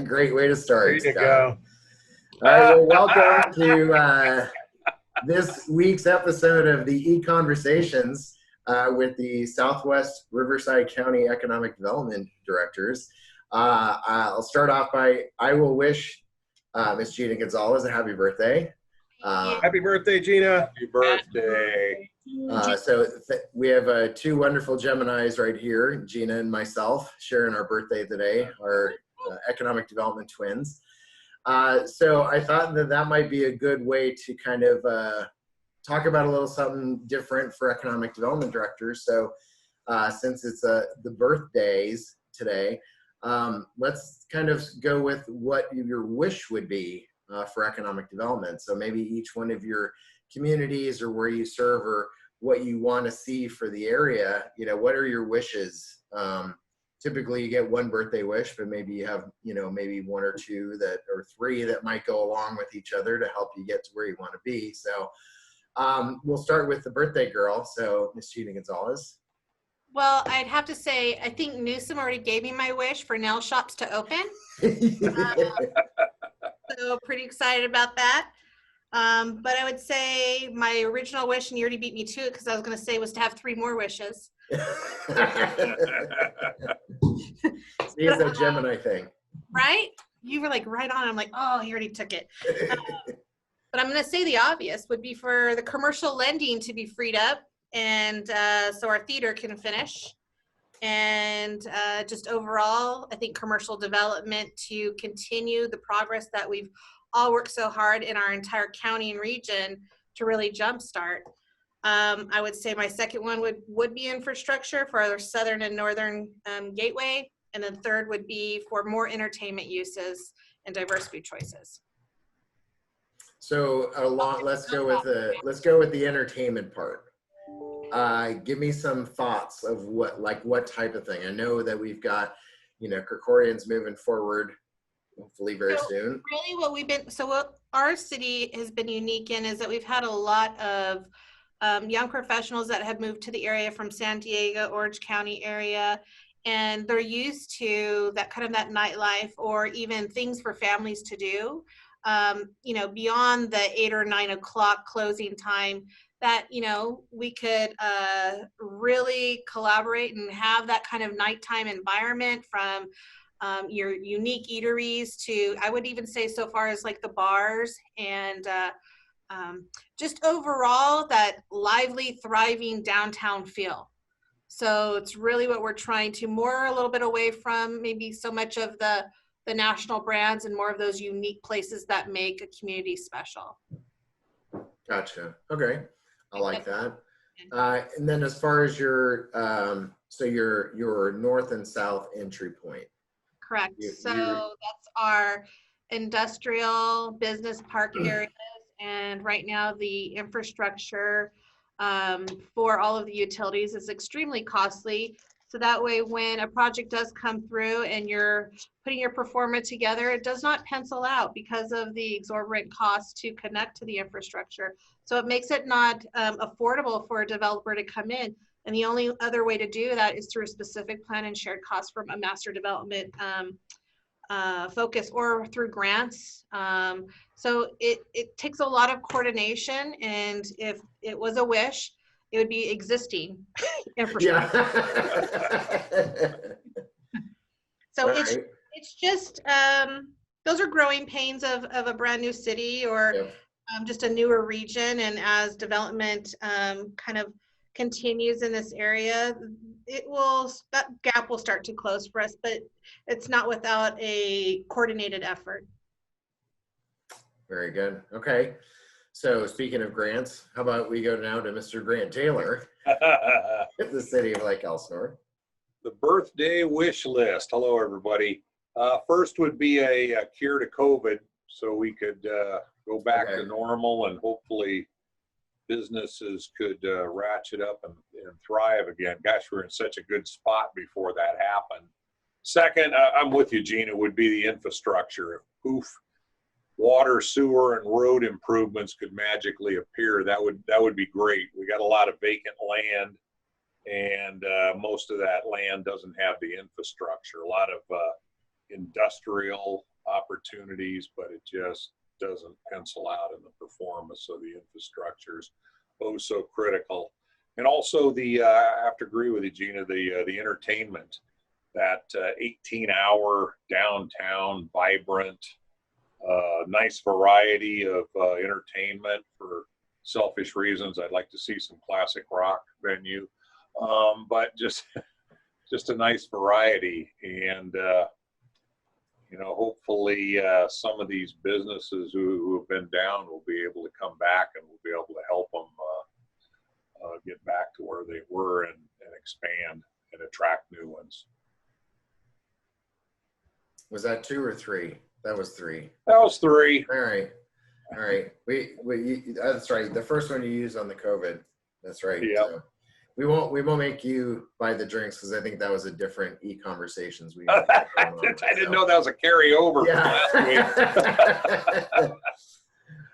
Great way to start. There you go. All right, well, welcome to this week's episode of the ECONversations with the Southwest Riverside County Economic Development Directors. I'll start off by, I will wish Miss Gina Gonzalez a happy birthday. Happy birthday, Gina. Happy birthday. We have two wonderful Geminis right here, Gina and myself, sharing our birthday today, our economic development twins. So I thought that might be a good way to kind of talk about a little something different for economic development directors. So since it's the birthdays today, let's kind of go with what your wish would be for economic development. So maybe each one of your communities or where you serve or what you want to see for the area, what are your wishes? Typically you get one birthday wish, but maybe you have, maybe one or two or three that might go along with each other to help you get to where you want to be. So we'll start with the birthday girl. So Miss Gina Gonzalez. Well, I'd have to say, I think Newsom already gave me my wish for nail shops to open. So pretty excited about that. But I would say my original wish, and you already beat me to it because I was going to say, was to have 3 more wishes. See, it's a Gemini thing. Right? You were like right on. I'm like, oh, he already took it. But I'm going to say the obvious would be for the commercial lending to be freed up. And so our theater can finish. And just overall, I think commercial development to continue the progress that we've all worked so hard in our entire county and region to really jumpstart. I would say my second one would be infrastructure for our southern and northern gateway. And then third would be for more entertainment uses and diverse food choices. So let's go with the entertainment part. Give me some thoughts of what type of thing. I know that we've got, Krikorian's moving forward, hopefully very soon. Really what our city has been unique in is that we've had a lot of young professionals that have moved to the area from San Diego, Orange County area, and they're used to that kind of that nightlife or even things for families to do, beyond the 8 or 9 o'clock closing time, that, we could really collaborate and have that kind of nighttime environment from your unique eateries to, I would even say so far as like the bars and just overall that lively, thriving downtown feel. So it's really what we're trying to more a little bit away from maybe so much of the national brands and more of those unique places that make a community special. Gotcha. Okay. I like that. And then as far as your north and south entry point. Correct. That's our industrial business park areas. And right now the infrastructure for all of the utilities is extremely costly. So that way when a project does come through and you're putting your performance together, it does not pencil out because of the exorbitant cost to connect to the infrastructure. So it makes it not affordable for a developer to come in. And the only other way to do that is through a specific plan and shared cost from a master development focus or through grants. So it takes a lot of coordination, and if it was a wish, it would be existing infrastructure. Yeah. So it's just those are growing pains of a brand new city or just a newer region, and as development kind of continues in this area, that gap will start to close for us, but it's not without a coordinated effort. Very good. Okay. So speaking of grants, how about we go now to Mr. Grant Taylor at the city of Lake Elsinore. The birthday wish list. Hello, everybody. First would be a cure to COVID so we could go back to normal and hopefully businesses could ratchet up and thrive again. Gosh, we're in such a good spot before that happened. Second, I'm with you, Gina, would be the infrastructure. If water, sewer, and road improvements could magically appear, that would be great. We got a lot of vacant land, and most of that land doesn't have the infrastructure. A lot of industrial opportunities, but it just doesn't pencil out in the performance. So the infrastructure is so critical. And also I have to agree with you, Gina, the entertainment, that 18-hour downtown, vibrant, nice variety of entertainment. For selfish reasons, I'd like to see some classic rock venue, but just a nice variety. And hopefully some of these businesses who have been down will be able to come back, and we'll be able to help them get back to where they were and expand and attract new ones. Was that 2 or 3? That was 3. That was 3. All right. That's right. The first one you used on the COVID. That's right. Yeah. So we won't make you buy the drinks, because I think that was a different ECONversations. I didn't know that was a carryover from last week.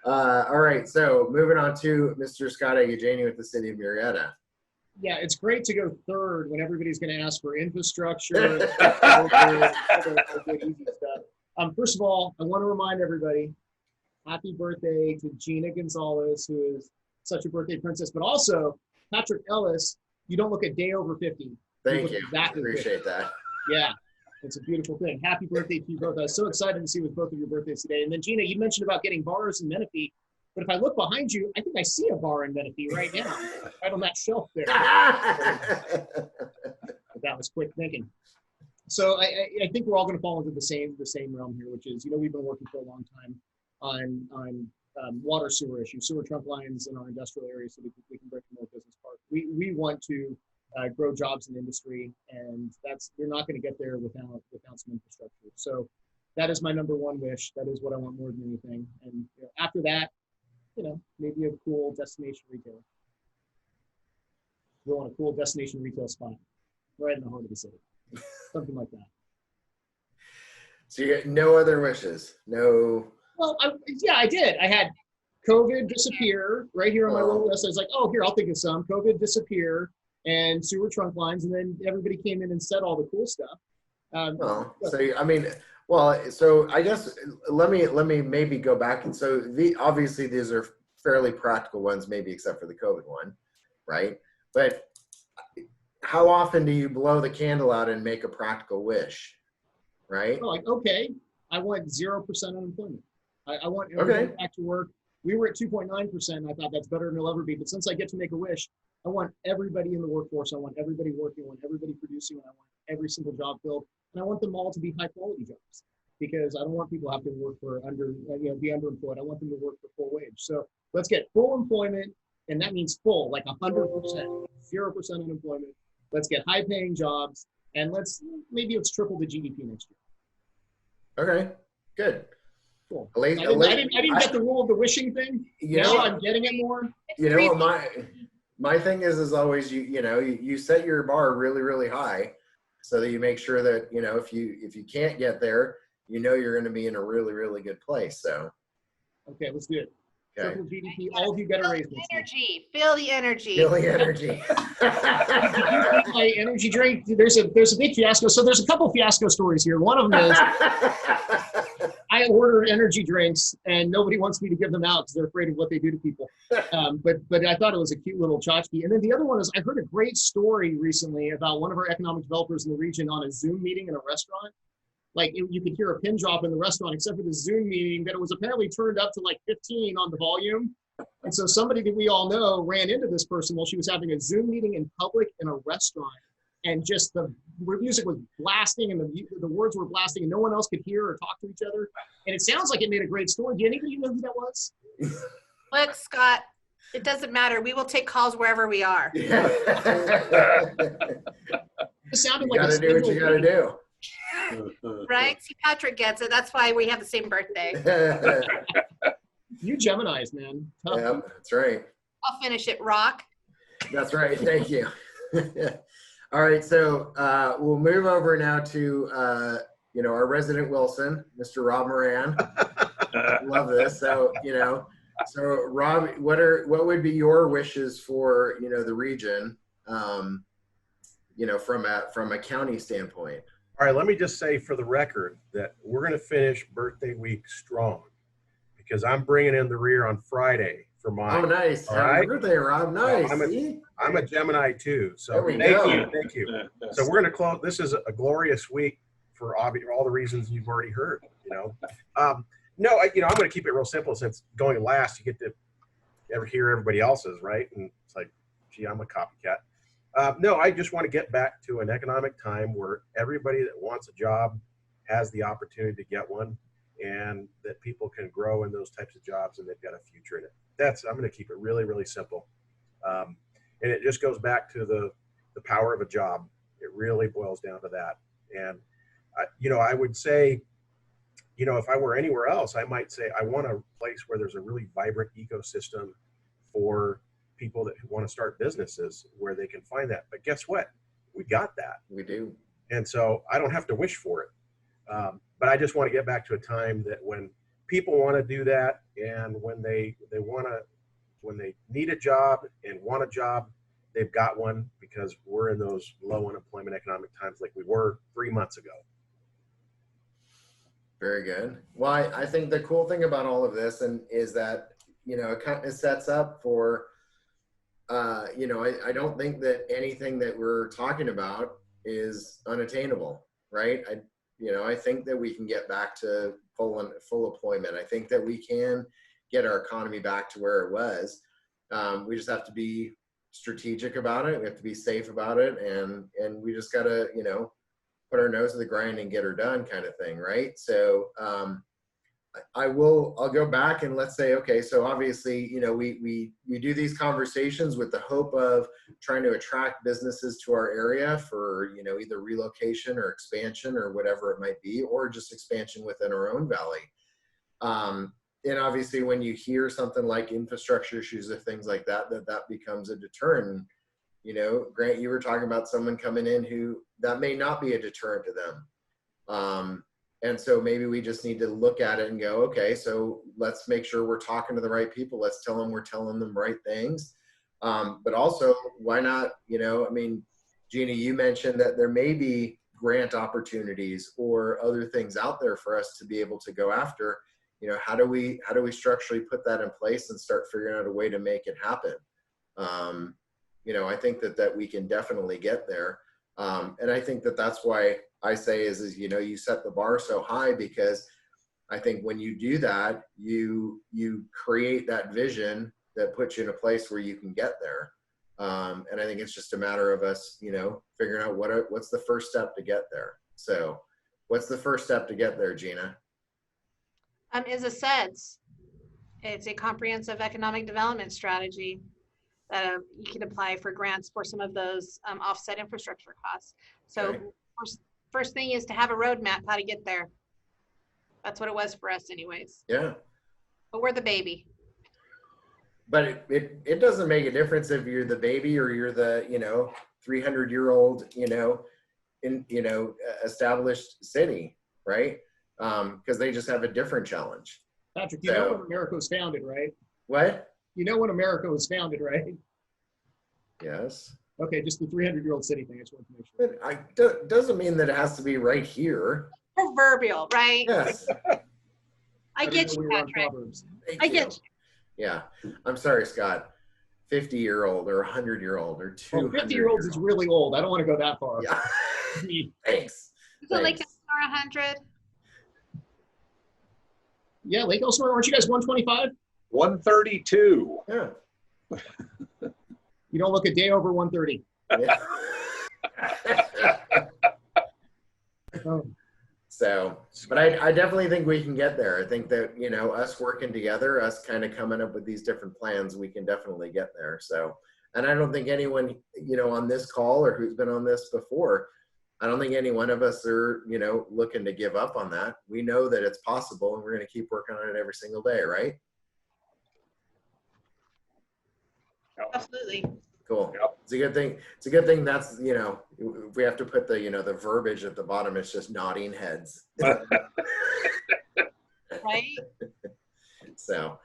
All right. So moving on to Mr. Scott Agajanian with the city of Murrieta. Yeah, it's great to go third when everybody's going to ask for infrastructure. First of all, I want to remind everybody, happy birthday to Gina Gonzalez, who is such a birthday princess, but also Patrick Ellis. You don't look a day over 50. Thank you. Exactly. Appreciate that. Yeah, it's a beautiful thing. Happy birthday to you both. I was so excited to see with both of your birthdays today. And then Gina, you mentioned about getting bars in Menifee. But if I look behind you, I think I see a bar in Menifee right now, right on that shelf there. That was quick thinking. So I think we're all going to fall into the same realm here, which is, we've been working for a long time on water sewer issues, sewer trunk lines in our industrial areas, so we can break more business parks. We want to grow jobs in industry, and you're not going to get there without some infrastructure. So that is my number one wish. That is what I want more than anything. And after that, maybe a cool destination retailer. We want a cool destination retail spot right in the heart of the city. Something like that. So you got no other wishes? No. Well, I did. I had COVID disappear right here on my little list. I was like, oh, here, I'll think of some. COVID disappear and sewer trunk lines. And then everybody came in and said all the cool stuff. So I guess let me maybe go back. And so obviously these are fairly practical ones, maybe except for the COVID one, right? But how often do you blow the candle out and make a practical wish, right? Like, okay, I want 0% unemployment. I want everybody back to work. We were at 2.9%. I thought that's better than it'll ever be. But since I get to make a wish, I want everybody in the workforce. I want everybody working. I want everybody producing. And I want every single job filled. And I want them all to be high quality jobs, because I don't want people to have to work for be underemployed. I want them to work for full wage. So let's get full employment, and that means full, like 100%, 0% unemployment. Let's get high paying jobs, and let's triple the GDP next year. Okay, good. Cool. I didn't get the rule of the wishing thing. I'm getting it more. My thing is always you set your bar really, really high, so that you make sure that if you can't get there, you're going to be in a really, really good place. So okay, let's do it. Okay. Triple GDP. All of you got to raise energy. Feel the energy. Feel the energy. My energy drink. There's a big fiasco. So there's a couple fiasco stories here. One of them is I ordered energy drinks and nobody wants me to give them out because they're afraid of what they do to people. But I thought it was a cute little tchotchke. And then the other one is I heard a great story recently about one of our economic developers in the region on a Zoom meeting in a restaurant. Like you could hear a pin drop in the restaurant, except for the Zoom meeting, that it was apparently turned up to like 15 on the volume. And so somebody that we all know ran into this person while she was having a Zoom meeting in public in a restaurant. And just the music was blasting and the words were blasting and no one else could hear or talk to each other. And it sounds like it made a great story. Do anybody know who that was? Look, Scott, it doesn't matter. We will take calls wherever we are. It sounded like you gotta do what you gotta do. Right? See, Patrick gets it. That's why we have the same birthday. You Geminis, man. Tough. Yeah, that's right. I'll finish it, Rock. That's right. Thank you. All right. So we'll move over now to, our resident Wilson, Mr. Rob Moran. Love this. So, so Rob, what would be your wishes for, the region, from a county standpoint? All right, let me just say for the record that we're going to finish birthday week strong because I'm bringing in the rear on Friday for mine. Oh, nice. All Happy right. birthday, Rob. Nice. See? I'm a Gemini too. So There we thank go. you. Thank you. So we're going to close. This is a glorious week for all the reasons you've already heard, No, I'm going to keep it real simple since going last, you get to hear everybody else's, right? And it's like, gee, I'm a copycat. No, I just want to get back to an economic time where everybody that wants a job has the opportunity to get one, and that people can grow in those types of jobs and they've got a future in it. I'm going to keep it really, really simple. And it just goes back to the power of a job. It really boils down to that. And, I would say, if I were anywhere else, I might say I want a place where there's a really vibrant ecosystem for people that want to start businesses where they can find that. But guess what? We got that. We do. And so I don't have to wish for it. But I just want to get back to a time that when people want to do that, and when they need a job and want a job, they've got one, because we're in those low unemployment economic times like we were 3 months ago. Very good. Well, I think the cool thing about all of this is that, it kind of sets up for, I don't think that anything that we're talking about is unattainable, right? I think that we can get back to full employment. I think that we can get our economy back to where it was. We just have to be strategic about it. We have to be safe about it. And we just got to, put our nose to the grind and get her done kind of thing. Right. So, I'll go back and let's say, okay, so obviously, we do these conversations with the hope of trying to attract businesses to our area for, either relocation or expansion or whatever it might be, or just expansion within our own valley. And obviously when you hear something like infrastructure issues or things like that becomes a deterrent. Grant, you were talking about someone coming in who that may not be a deterrent to them. And so maybe we just need to look at it and go, okay, so let's make sure we're talking to the right people. Let's tell them we're telling them right things. But also, why not, Gina, you mentioned that there may be grant opportunities or other things out there for us to be able to go after. How do we structurally put that in place and start figuring out a way to make it happen? I think that we can definitely get there. And I think that's why I say is you set the bar so high, because I think when you do that, you create that vision that puts you in a place where you can get there. And I think it's just a matter of us, figuring out what's the first step to get there. So what's the first step to get there, Gina? Is a SWRCED. It's a comprehensive economic development strategy that you can apply for grants for some of those offset infrastructure costs. So Okay. First thing is to have a roadmap how to get there. That's what it was for us anyways. Yeah. But we're the baby. But it doesn't make a difference if you're the baby or you're the 300-year-old established city, right? Because they just have a different challenge. Patrick, you know when America was founded, right? What? You know when America was founded, right? Yes. Okay, just the 300-year-old city thing. I just wanted to make sure. Doesn't mean that it has to be right here. Proverbial, right? Yes. I get you, We were on Patrick. Proverbs. I get you. Yeah. I'm sorry, Scott. 50-year-old or 100-year-old or 200. Well, 50-year-olds is really old. I don't want to go that far. Yeah. Thanks. So Lake Thanks. Elsinore 100. Yeah, Lake Elsinore, aren't you guys 125? 132. Yeah. You don't look a day over 130. Yeah. Oh. So, but I definitely think we can get there. I think that, us working together, us kind of coming up with these different plans, we can definitely get there. So, and I don't think anyone, on this call or who's been on this before, I don't think any one of us are, looking to give up on that. We know that it's possible and we're going to keep working on it every single day, right? Absolutely. Cool. Yep. It's a good thing. It's a good thing that's, if we have to put the, the verbiage at the bottom, it's just nodding heads. Right? So,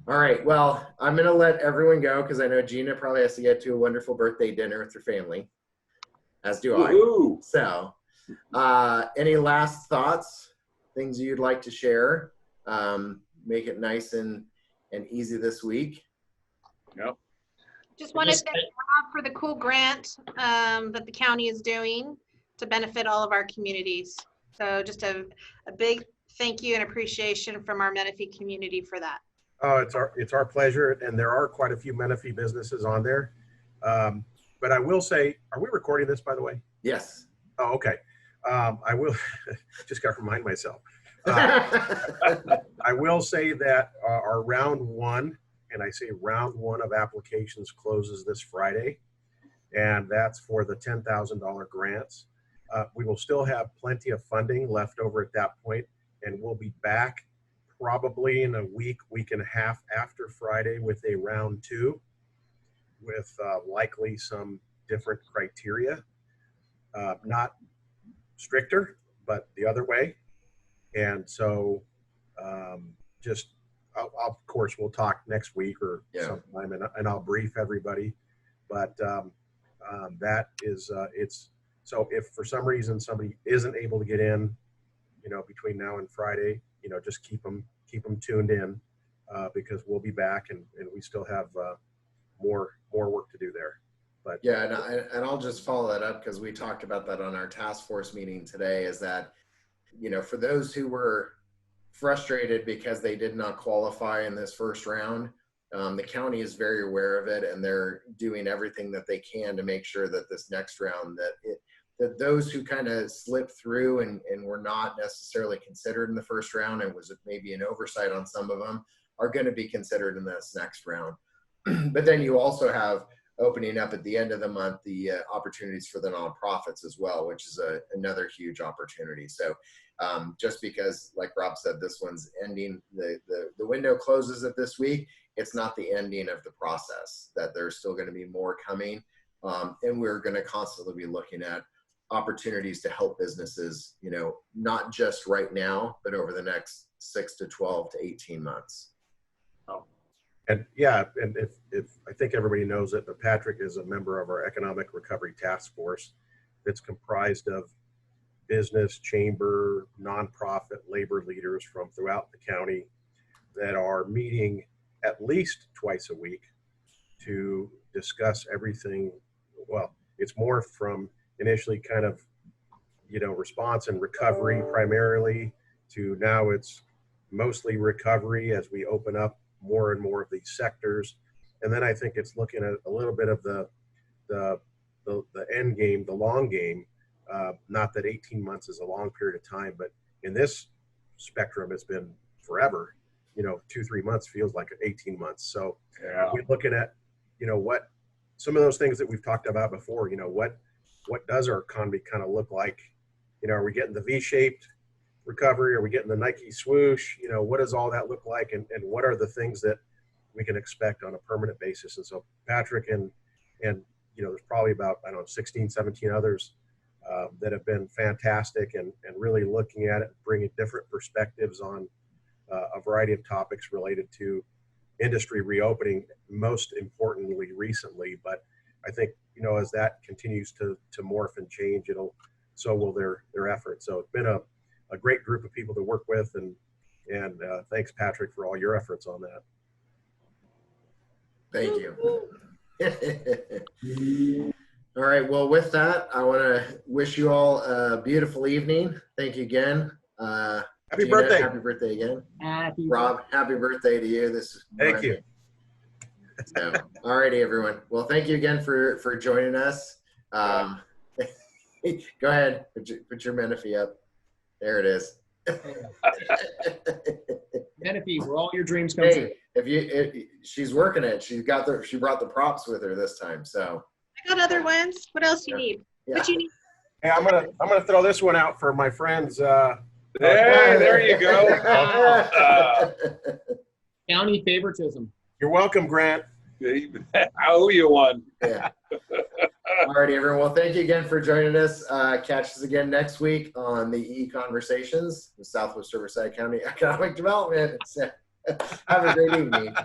all right. Well, I'm going to let everyone go because I know Gina probably has to get to a wonderful birthday dinner with her family, as do I. Woohoo. So, Any last thoughts, things you'd like to share? Make it nice and easy this week. Yep. Just wanted to thank Rob for the cool grant that the county is doing to benefit all of our communities. So just a big thank you and appreciation from our Menifee community for that. Oh, it's our pleasure, and there are quite a few Menifee businesses on there. But I will say, are we recording this, by the way? Yes. Oh, okay. I will just got to remind myself. I will say that our round one, and I say round one of applications closes this Friday, and that's for the $10,000 grants. We will still have plenty of funding left over at that point, and we'll be back probably in a week and a half after Friday with a round two with likely some different criteria, not stricter, but the other way. And so of course, we'll talk next week or sometime, and I'll brief everybody. But that is, so if for some reason somebody isn't able to get in, between now and Friday, just keep them tuned in because we'll be back and we still have more work to do there. But yeah, and I'll just follow that up because we talked about that on our task force meeting today, is that, for those who were frustrated because they did not qualify in this first round, the county is very aware of it, and they're doing everything that they can to make sure that this next round, that those who kind of slipped through and were not necessarily considered in the first round, and was maybe an oversight on some of them, are going to be considered in this next round. But then you also have opening up at the end of the month the opportunities for the nonprofits as well, which is another huge opportunity. So just because, like Rob said, this one's ending, the window closes it this week, it's not the ending of the process, that there's still going to be more coming. And we're going to constantly be looking at opportunities to help businesses, not just right now, but over the next 6 to 12 to 18 months. And yeah, and if I think everybody knows it, but Patrick is a member of our Economic Recovery Task Force that's comprised of business, chamber, nonprofit, labor leaders from throughout the county that are meeting at least twice a week to discuss everything. Well, it's more from initially kind of, response and recovery primarily, to now it's mostly recovery as we open up more and more of these sectors. And then I think it's looking at a little bit of the end game, the long game. Not that 18 months is a long period of time, but in this spectrum, it's been forever. 2-3 months feels like 18 months. So we're looking at, what some of those things that we've talked about before, what does our economy kind of look like? Are we getting the V-shaped recovery? Are we getting the Nike swoosh? What does all that look like? And what are the things that we can expect on a permanent basis? And so Patrick and there's probably about, 16, 17 others that have been fantastic and really looking at it, bringing different perspectives on a variety of topics related to industry reopening, most importantly recently. But I think, as that continues to morph and change, so will their efforts. So it's been a great group of people to work with, and thanks, Patrick, for all your efforts on that. Thank you. All right, well, with that, I want to wish you all a beautiful evening. Thank you again. Happy Gina, birthday. Happy birthday again. Happy Rob, happy birthday to you. Thank you. So, all righty, everyone. Well, thank you again for joining us. Go ahead, put your Menifee up. There it is. Menifee, where all your dreams come true. If she's working it, she brought the props with her this time. So I got other ones. What else you need? yeah. What you need? Hey, I'm gonna throw this one out for my friends. Hey, there you go. County favoritism. You're welcome, Grant. I owe you one. Yeah. All righty, everyone. Well, thank you again for joining us. Catch us again next week on the ECONversations with Southwest Riverside County Economic Development. Have a great evening.